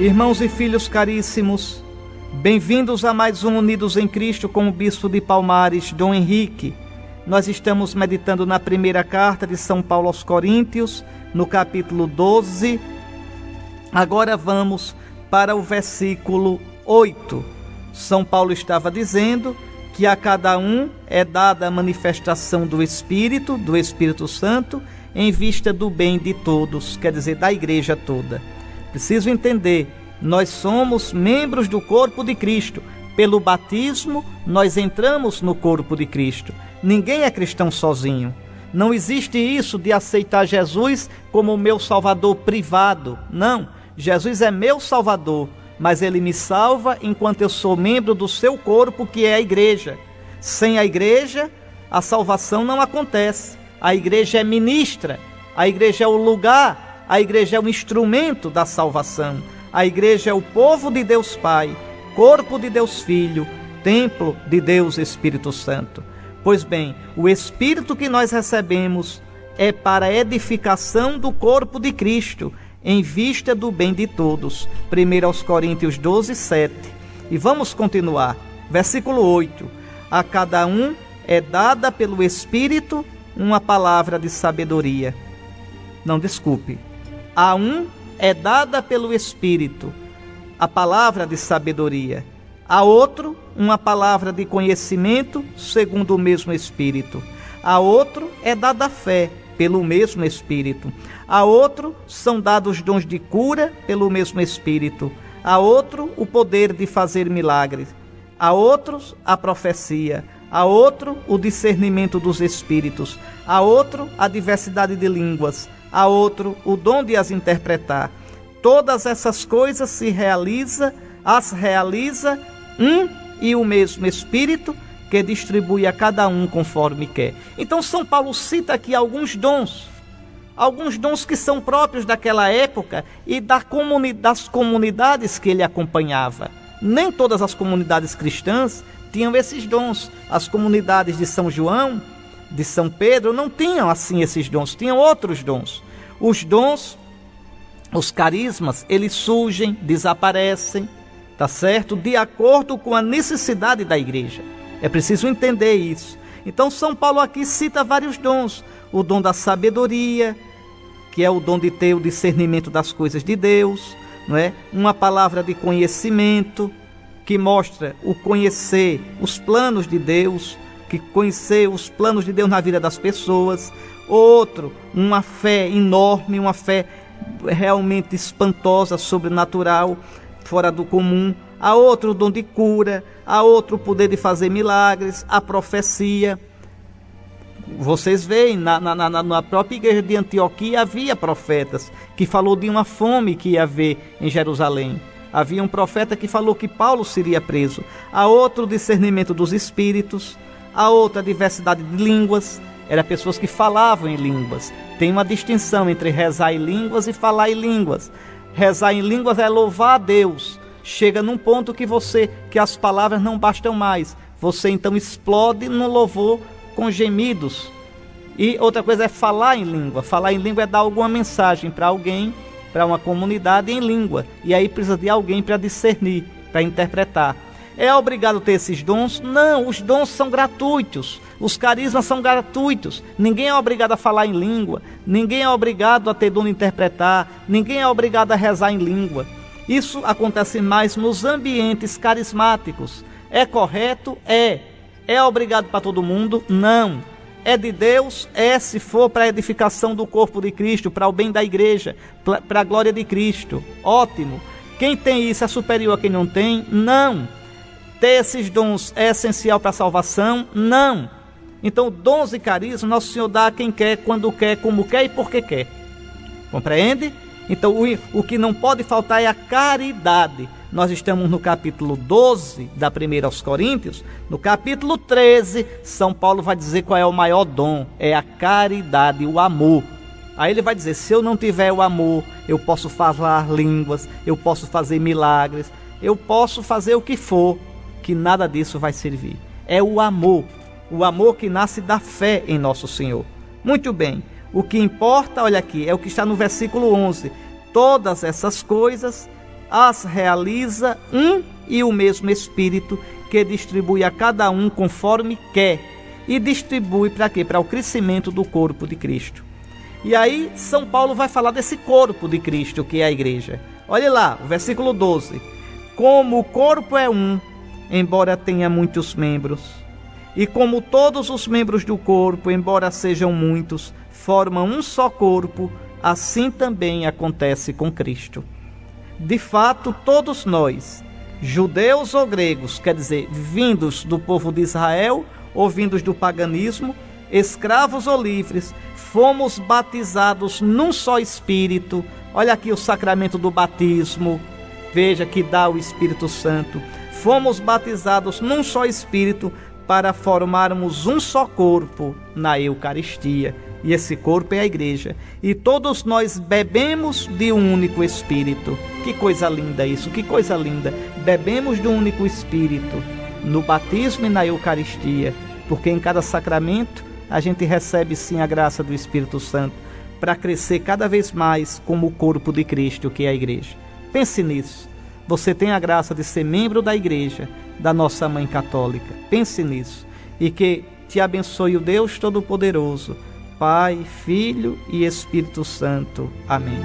Irmãos e filhos caríssimos, bem-vindos a mais um Unidos em Cristo com o Bispo de Palmares, Dom Henrique. Nós estamos meditando na primeira carta de São Paulo aos Coríntios, no capítulo 12. Agora vamos para o versículo 8. São Paulo estava dizendo que a cada um é dada a manifestação do Espírito Santo, em vista do bem de todos, quer dizer, da igreja toda. Preciso entender, nós somos membros do corpo de Cristo. Pelo batismo, nós entramos no corpo de Cristo. Ninguém é cristão sozinho. Não existe isso de aceitar Jesus como o meu salvador privado. Não, Jesus é meu salvador, mas ele me salva enquanto eu sou membro do seu corpo, que é a igreja. Sem a igreja, a salvação não acontece. A igreja é ministra, a igreja é o lugar, a igreja é o instrumento da salvação. A igreja é o povo de Deus Pai, corpo de Deus Filho, templo de Deus Espírito Santo. Pois bem, o Espírito que nós recebemos é para a edificação do corpo de Cristo, em vista do bem de todos. 1 Coríntios 12, 7. E vamos continuar. Versículo 8. A cada um é dada pelo Espírito uma palavra de sabedoria. Não, desculpe. A um é dada pelo Espírito a palavra de sabedoria. A outro, uma palavra de conhecimento segundo o mesmo Espírito. A outro é dada a fé pelo mesmo Espírito. A outro são dados dons de cura pelo mesmo Espírito. A outro o poder de fazer milagres. A outros a profecia. A outro o discernimento dos espíritos. A outro a diversidade de línguas. A outro o dom de as interpretar. Todas essas coisas as realiza um e o mesmo Espírito, que distribui a cada um conforme quer. Então São Paulo cita aqui alguns dons que são próprios daquela época e das comunidades que ele acompanhava. Nem todas as comunidades cristãs tinham esses dons. As comunidades de São João, de São Pedro, não tinham assim esses dons, tinham outros dons. Os dons, os carismas, eles surgem, desaparecem, tá certo? De acordo com a necessidade da igreja. É preciso entender isso. Então São Paulo aqui cita vários dons. O dom da sabedoria, que é o dom de ter o discernimento das coisas de Deus, não é? Uma palavra de conhecimento, que mostra o conhecer os planos de Deus, que conhecer os planos de Deus na vida das pessoas. Outro, uma fé enorme, uma fé realmente espantosa, sobrenatural, fora do comum. A outro, o dom de cura. A outro, o poder de fazer milagres. A profecia. Vocês veem, na própria igreja de Antioquia havia profetas que falou de uma fome que ia haver em Jerusalém. Havia um profeta que falou que Paulo seria preso. A outro, o discernimento dos espíritos. A outra, a diversidade de línguas. Eram pessoas que falavam em línguas. Tem uma distinção entre rezar em línguas e falar em línguas. Rezar em línguas é louvar a Deus. Chega num ponto que as palavras não bastam mais. Você então explode no louvor com gemidos. E outra coisa é falar em língua. Falar em língua é dar alguma mensagem para alguém, para uma comunidade em língua. E aí precisa de alguém para discernir, para interpretar. É obrigado a ter esses dons? Não, os dons são gratuitos. Os carismas são gratuitos. Ninguém é obrigado a falar em língua. Ninguém é obrigado a ter dom de interpretar. Ninguém é obrigado a rezar em língua. Isso acontece mais nos ambientes carismáticos. É correto? É. É obrigado para todo mundo? Não. É de Deus? É, se for para a edificação do corpo de Cristo, para o bem da igreja, para a glória de Cristo. Ótimo. Quem tem isso é superior a quem não tem? Não. Ter esses dons é essencial para a salvação? Não. Então, dons e carismas, Nosso Senhor dá a quem quer, quando quer, como quer e porque quer. Compreende? Então, o que não pode faltar é a caridade. Nós estamos no capítulo 12 da 1 aos Coríntios. No capítulo 13, São Paulo vai dizer qual é o maior dom. É a caridade, o amor. Aí ele vai dizer, se eu não tiver o amor, eu posso falar línguas, eu posso fazer milagres, eu posso fazer o que for, que nada disso vai servir. É o amor que nasce da fé em Nosso Senhor. Muito bem, o que importa, olha aqui, é o que está no versículo 11. Todas essas coisas as realiza um e o mesmo Espírito, que distribui a cada um conforme quer. E distribui para quê? Para o crescimento do corpo de Cristo. E aí São Paulo vai falar desse corpo de Cristo, que é a igreja. Olha lá, o versículo 12. Como o corpo é um, embora tenha muitos membros, e como todos os membros do corpo, embora sejam muitos, formam um só corpo, assim também acontece com Cristo. De fato, todos nós, judeus ou gregos, quer dizer, vindos do povo de Israel ou vindos do paganismo, escravos ou livres, fomos batizados num só Espírito. Olha aqui o sacramento do batismo, veja que dá o Espírito Santo. Fomos batizados num só Espírito para formarmos um só corpo na Eucaristia. E esse corpo é a igreja. E todos nós bebemos de um único Espírito. Que coisa linda isso, que coisa linda. Bebemos de um único Espírito no batismo e na Eucaristia. Porque em cada sacramento a gente recebe sim a graça do Espírito Santo para crescer cada vez mais como o corpo de Cristo, que é a igreja. Pense nisso. Você tem a graça de ser membro da igreja, da nossa Mãe Católica. Pense nisso. E que te abençoe o Deus Todo-Poderoso, Pai, Filho e Espírito Santo. Amém.